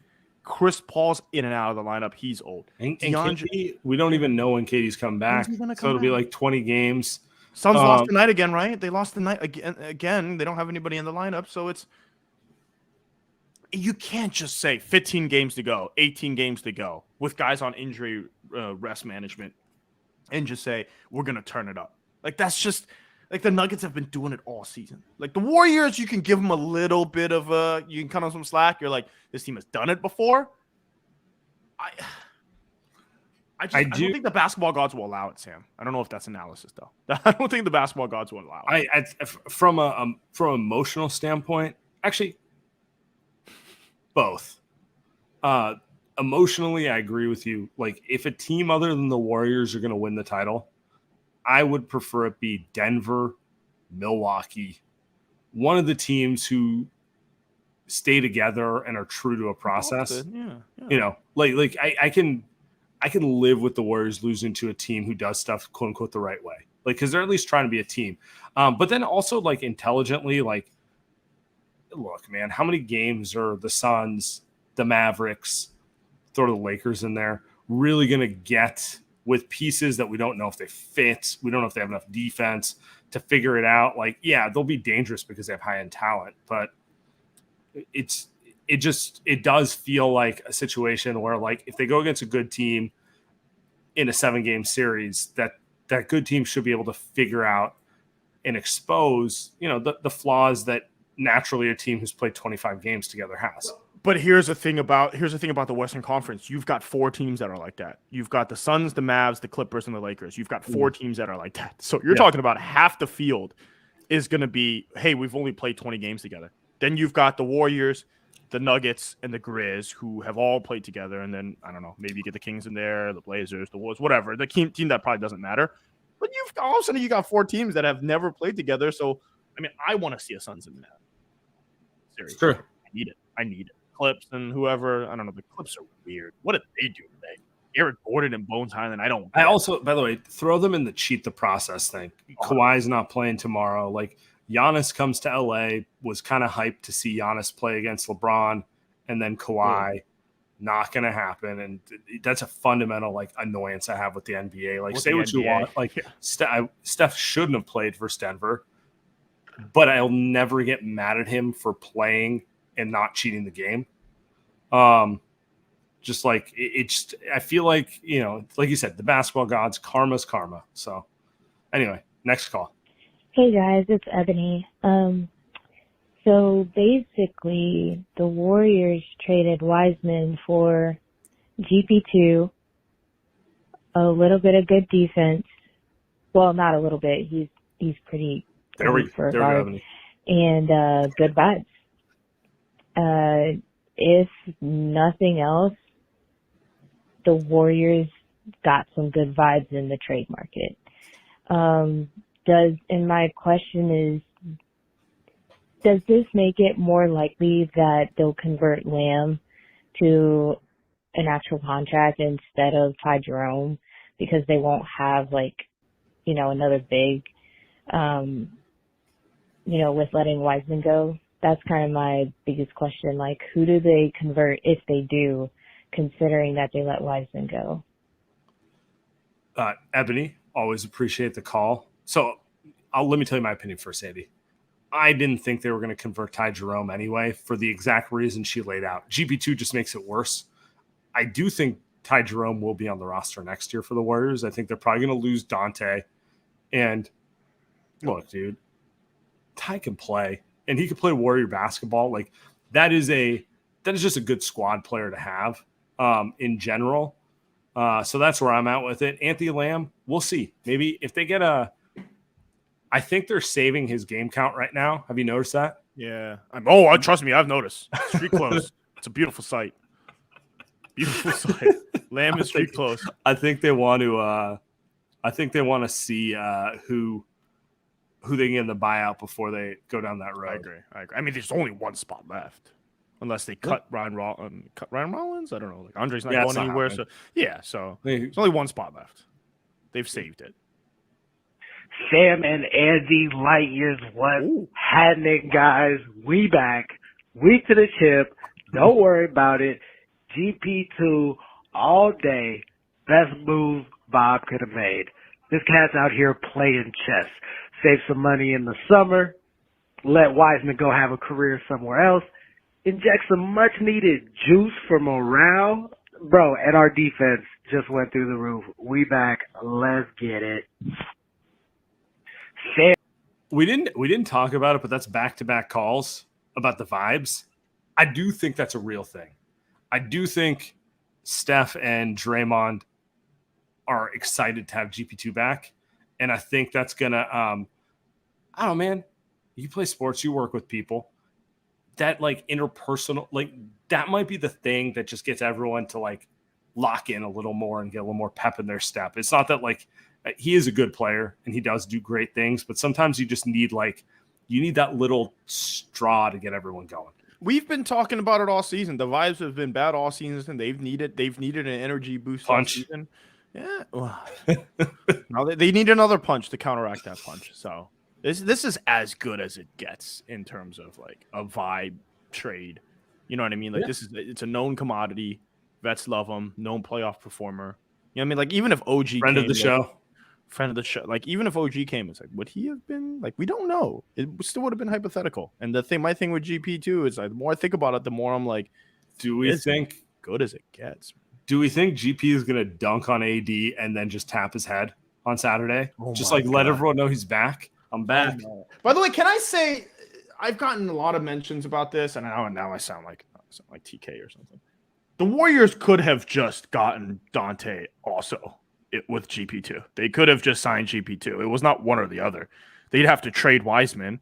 Chris Paul's in and out of the lineup. He's old. And KD, we don't even know when KD's come back. So it'll be like 20 games. Suns lost tonight again, right? They lost the night again. They don't have anybody in the lineup. So you can't just say 15 games to go, 18 games to go with guys on injury rest management and just say, we're going to turn it up. Like, that's just like the Nuggets have been doing it all season. Like the Warriors, you can give them a little bit of you can cut on some slack. You're like, this team has done it before. I don't think the basketball gods will allow it, Sam. I don't know if that's analysis though. I don't think the basketball gods will allow it. From an emotional standpoint, actually, both. Emotionally, I agree with you. Like, if a team other than the Warriors are going to win the title, I would prefer it be Denver, Milwaukee, one of the teams who stay together and are true to a process. Yeah. You know, like I can live with the Warriors losing to a team who does stuff quote unquote the right way, like because they're at least trying to be a team. But then also like intelligently, like, look, man, how many games are the Suns, the Mavericks, throw the Lakers in there, really going to get with pieces that we don't know if they fit? We don't know if they have enough defense to figure it out. Like, yeah, they'll be dangerous because they have high-end talent, but it does feel like a situation where, like, if they go against a good team in a 7-game series, that good team should be able to figure out and expose, you know, the flaws that naturally a team who's played 25 games together has. But here's the thing about the Western Conference. You've got 4 teams that are like that. You've got the Suns, the Mavs, the Clippers, and the Lakers. You've got 4 teams that are like that. So you're talking about half the field is going to be, hey, we've only played 20 games together. Then you've got the Warriors, the Nuggets, and the Grizz, who have all played together. And then, I don't know, maybe you get the Kings in there, the Blazers, the Wolves, whatever. The team that probably doesn't matter. But all of a sudden you got 4 teams that have never played together. So, I mean, I want to see a Suns and Mavs series. Sure. I need it. Clips and whoever, I don't know. The Clips are weird. What did they do today? Eric Gordon and Bones Highland. I also, by the way, throw them in the cheat the process thing. Kawhi's not playing tomorrow. Like, Giannis comes to LA, was kind of hyped to see Giannis play against LeBron, and then Kawhi, not going to happen. And that's a fundamental like annoyance I have with the NBA. Like, say what you want. Like, Steph shouldn't have played for Denver, but I'll never get mad at him for playing and not cheating the game. Just like I feel like, you know, like you said, the basketball gods, karma's karma. So anyway, next call. Hey guys, it's Ebony. So basically the Warriors traded Wiseman for GP2, a little bit of good defense. Well, not a little bit. He's pretty elite for a guard. And good vibes. If nothing else, the Warriors got some good vibes in the trade market. And my question is, does this make it more likely that they'll convert Lamb to an actual contract instead of Ty Jerome because they won't have another big, with letting Wiseman go? That's kind of my biggest question. Like, who do they convert if they do, considering that they let Wiseman go? Ebony, always appreciate the call. So let me tell you my opinion first, Andy. I didn't think they were going to convert Ty Jerome anyway for the exact reason she laid out. GP2 just makes it worse. I do think Ty Jerome will be on the roster next year for the Warriors. I think they're probably going to lose Dante. And look, dude, Ty can play, and he can play Warrior basketball. Like that is just a good squad player to have in general. So that's where I'm at with it. Anthony Lamb, we'll see. Maybe if they get I think they're saving his game count right now. Have you noticed that? Yeah. Trust me, I've noticed. Street close. It's a beautiful sight. Beautiful sight. Lamb is street close. I think they want to. I think they want to see who they get in the buyout before they go down that road. I agree. I mean, there's only one spot left, unless they cut Ryan Rollins. I don't know. Like Andre's not going anywhere. So there's only one spot left. They've saved it. Sam and Andy light years what happening, guys? We back. Week to the chip. Don't worry about it. GP2 all day. Best move Bob could have made. This cat's out here playing chess. Save some money in the summer. Let Wiseman go have a career somewhere else. Inject some much needed juice for morale. Bro, and our defense just went through the roof. We back. Let's get it. We didn't talk about it, but that's back-to-back calls about the vibes. I do think that's a real thing. I do think Steph and Draymond are excited to have GP2 back, and I think that's gonna. I don't know, man. You play sports, you work with people. That interpersonal, that might be the thing that just gets everyone to lock in a little more and get a little more pep in their step. It's not that he is a good player and he does do great things, but sometimes you just need you need that little straw to get everyone going. We've been talking about it all season. The vibes have been bad all season. They've needed an energy boost all season. Yeah. Now they need another punch to counteract that punch. So this is as good as it gets in terms of a vibe trade. You know what I mean? It's a known commodity. Vets love him. Known playoff performer. You know what I mean? Even if OG friend of the show. Even if OG came, it's would he have been we don't know. It still would have been hypothetical. And my thing with GP2 is the more I think about it, the more I'm do we think good as it gets? Do we think GP is gonna dunk on AD and then just tap his head on Saturday? Let everyone know he's back. I'm back. By the way, can I say I've gotten a lot of mentions about this, and now I sound like TK or something. The Warriors could have just gotten Dante also with GP2. They could have just signed GP2. It was not one or the other. They'd have to trade Wiseman,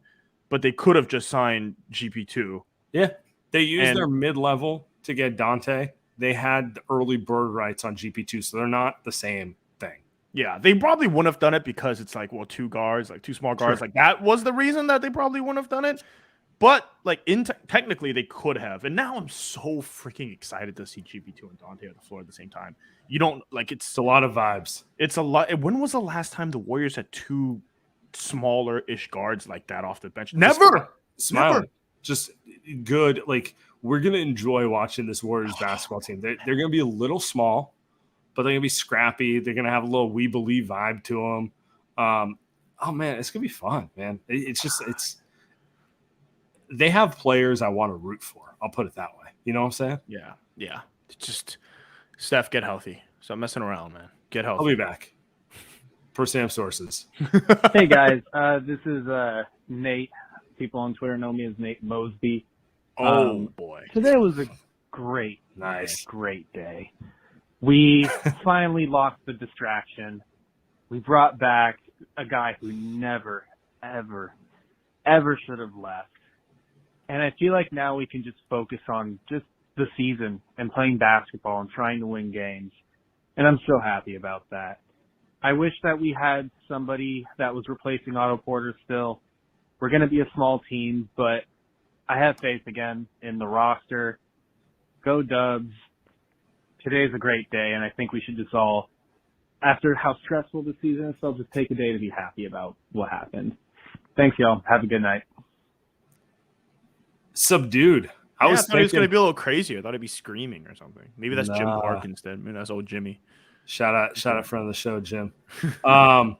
but they could have just signed GP2. Yeah. They used their mid-level to get Dante. They had the early bird rights on GP2, so they're not the same thing. Yeah, they probably wouldn't have done it because it's two guards, two small guards. Sure. That was the reason that they probably wouldn't have done it. But technically they could have. And now I'm so freaking excited to see GP2 and Dante on the floor at the same time. You don't it's a lot of vibes. It's a lot. When was the last time the Warriors had two smaller-ish guards like that off the bench? Never. Smiling. Just good. We're going to enjoy watching this Warriors basketball team. They're going to be a little small, but they're going to be scrappy. They're going to have a little we believe vibe to them. Oh, man, it's going to be fun, man. They have players I want to root for. I'll put it that way. You know what I'm saying? Yeah. Just Steph, get healthy. Stop messing around, man. Get healthy. I'll be back. Per Sam sources. Hey, guys. This is Nate. People on Twitter know me as Nate Mosby. Oh, boy. Today was a great day. We finally lost the distraction. We brought back a guy who never, ever, ever should have left. And I feel like now we can just focus on just the season and playing basketball and trying to win games. And I'm so happy about that. I wish that we had somebody that was replacing Otto Porter still. We're going to be a small team, but I have faith again in the roster. Go Dubs. Today's a great day, and I think we should just all, after how stressful the season is, I'll just take a day to be happy about what happened. Thanks, y'all. Have a good night. Subdued. I thought he was going to be a little crazier. I thought he'd be screaming or something. Maybe that's Jim Park instead. Maybe that's old Jimmy. Shout out friend of the show, Jim. But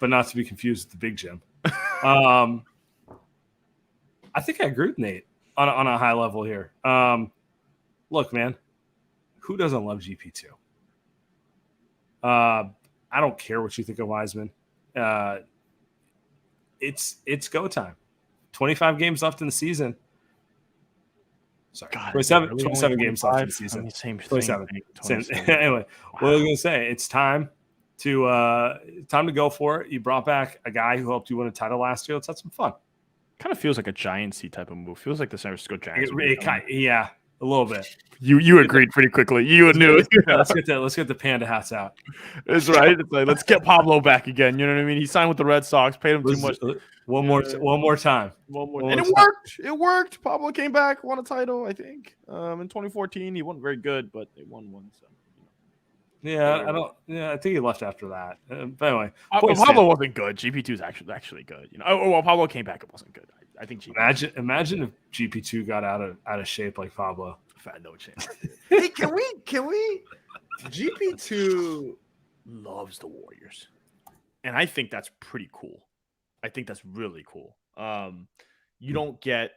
not to be confused with the big Jim. I think I agree with Nate on a high level here. Look, man, who doesn't love GP2? I don't care what you think of Wiseman. It's go time. 25 games left in the season. Sorry, God, 27 games left in the season. I mean, same 27. Same. Anyway, what I was going to say, it's time to go for it. You brought back a guy who helped you win a title last year. Let's have some fun. Kind of feels like a Giants-y type of move. Feels like the San Francisco Giants. Yeah, a little bit. You agreed pretty quickly. You knew it. Let's get the panda hats out. That's right. It's like, let's get Pablo back again. You know what I mean? He signed with the Red Sox, paid him too much. One more time. And it worked. It worked. Pablo came back, won a title, I think. In 2014, he wasn't very good, but they won one. So. I think he left after that. But anyway, Pablo wasn't good. GP2 is actually good. You know, well, Pablo came back. It wasn't good. I think GP2. Imagine if GP2 got out of shape like Pablo. I had no chance. Hey, can we? GP2 loves the Warriors, and I think that's pretty cool. I think that's really cool. You don't get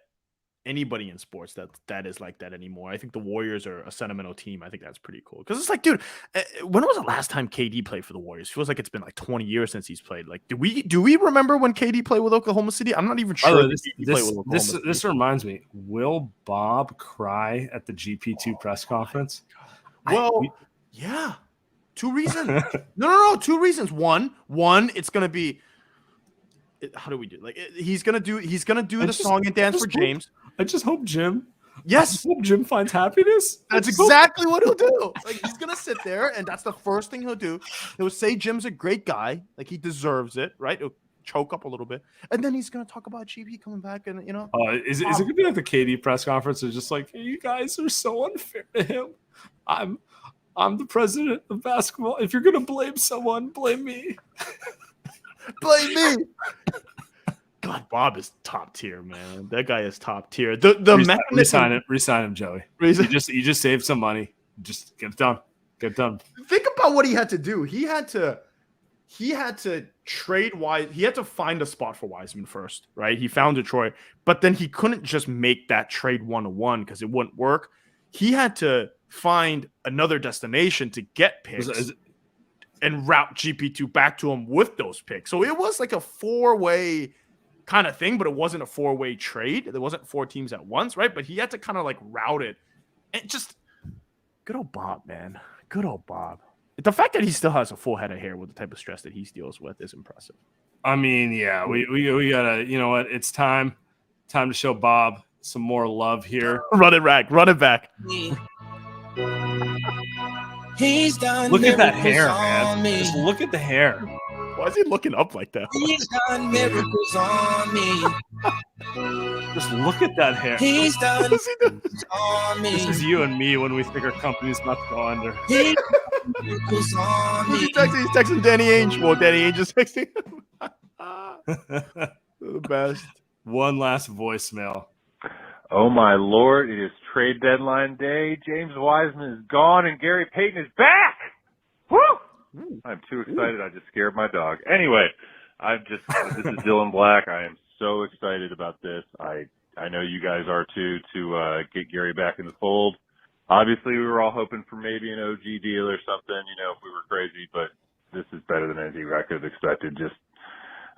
anybody in sports that is like that anymore. I think the Warriors are a sentimental team. I think that's pretty cool because it's like, dude, when was the last time KD played for the Warriors? Feels like it's been like 20 years since he's played. Like, do we remember when KD played with Oklahoma City? I'm not even sure. This reminds me. Will Bob cry at the GP2 press conference? Well, yeah. 2 reasons. No. 2 reasons. One, it's gonna be. How do we do? Like, he's gonna do the song and dance for James. I just hope Jim. Yes, I hope Jim finds happiness. That's exactly what he'll do. Like, he's gonna sit there, and that's the first thing he'll do. He'll say Jim's a great guy, like he deserves it, right? He'll choke up a little bit, and then he's gonna talk about GP coming back, and you know. Is it gonna be like the KD press conference? It's just like, hey, you guys are so unfair to him. I'm the president of basketball. If you're gonna blame someone, blame me. Blame me. God, Bob is top tier, man. That guy is top tier. The resign him, Joey. You just saved some money. Just get it done. Get it done. Think about what he had to do. He had to trade Wise. He had to find a spot for Wiseman first, right? He found Detroit, but then he couldn't just make that trade 1-1 because it wouldn't work. He had to find another destination to get picks. And route GP2 back to him with those picks. So it was like a 4-way kind of thing, but it wasn't a 4-way trade. There wasn't 4 teams at once, right? But he had to kind of like route it. And just good old Bob, man. Good old Bob. The fact that he still has a full head of hair with the type of stress that he deals with is impressive. I mean, yeah, we gotta, you know what? It's time to show Bob some more love here. Run it back. He's done look at that hair, on man. Me. Just look at the hair. Why is he looking up like that? He's done miracles on me. Just look at that hair. He's done miracles on me. This is you and me when we think our company's about to go under. He's done miracles on me. He's texting Danny Ainge. Well, Danny Ainge is texting him. The best. One last voicemail. Oh my Lord, it is trade deadline day. James Wiseman is gone and Gary Payton is back! Woo! I'm too excited. I just scared my dog. Anyway, this is Dylan Black. I am so excited about this. I know you guys are too, to get Gary back in the fold. Obviously, we were all hoping for maybe an OG deal or something, if we were crazy, but this is better than anything I could have expected.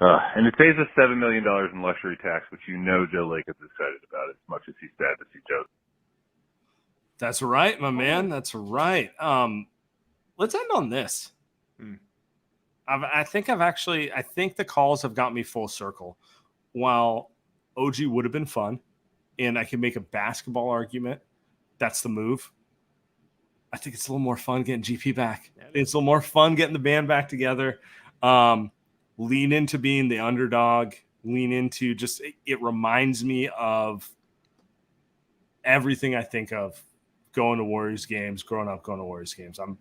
And it saves us $7 million in luxury tax, which Joe Lacob is excited about as much as he's sad to see Joe. That's right, my man. That's right. Let's end on this. I think the calls have got me full circle. While OG would have been fun, and I can make a basketball argument, that's the move. I think it's a little more fun getting GP back. It's a little more fun getting the band back together. Lean into being the underdog. Lean into just it reminds me of everything I think of going to Warriors games, growing up going to Warriors games. I'm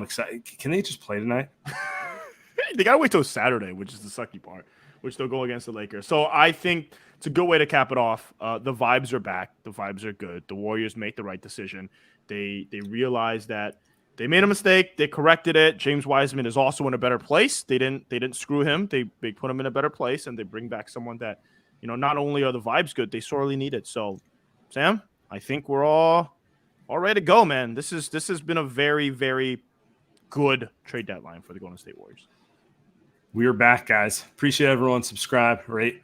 excited. Can they just play tonight? They gotta wait till Saturday, which is the sucky part, which they'll go against the Lakers. So I think it's a good way to cap it off. The vibes are back. The vibes are good. The Warriors make the right decision. They realize that they made a mistake. They corrected it. James Wiseman is also in a better place. They didn't screw him. They put him in a better place, and they bring back someone that, not only are the vibes good, they sorely need it. So, Sam, I think we're all ready to go, man. This has been a very, very good trade deadline for the Golden State Warriors. We are back, guys. Appreciate everyone. Subscribe, rate,